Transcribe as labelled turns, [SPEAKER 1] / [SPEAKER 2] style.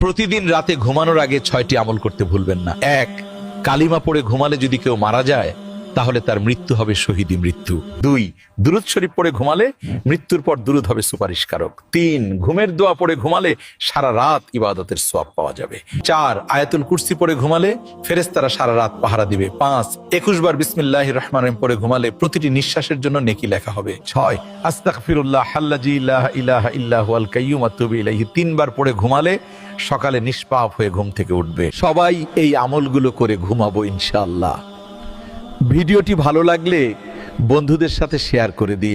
[SPEAKER 1] প্রতিদিন রাতে ঘুমানোর আগে 6টি আমল করতে ভুলবেন না। 1, কালিমা পড়ে ঘুমালে যদি কেউ মারা যায় তাহলে তার মৃত্যু হবে শহীদি মৃত্যু। 2, দুরূদ শরীফ পড়ে ঘুমালে মৃত্যুর পর দুরূদ হবে সুপারিশকারক। 3, ঘুমের দোয়া পড়ে ঘুমালে সারা রাত ইবাদতের সওয়াব পাওয়া যাবে। 4, আয়াতুল কুরসি পড়ে ঘুমালে ফেরেশতারা সারা রাত পাহারা দিবে। 5, 21 বার বিসমিল্লাহির রহমানির রহিম পড়ে ঘুমালে প্রতিটি নিঃশ্বাসের জন্য নেকি লেখা হবে। 6, আস্তাগফিরুল্লাহ আল্লাযী লা ইলাহা ইল্লা হুয়াল কাইয়্যুম আতুবু ইলাইহি 3 বার পড়ে ঘুমালে সকালে নিষ্পাপ হয়ে ঘুম থেকে উঠবে। সবাই এই আমলগুলো করে ঘুমাবো ইনশাআল্লাহ। ভিডিওটি ভালো লাগলে বন্ধুদের সাথে শেয়ার করে দিন।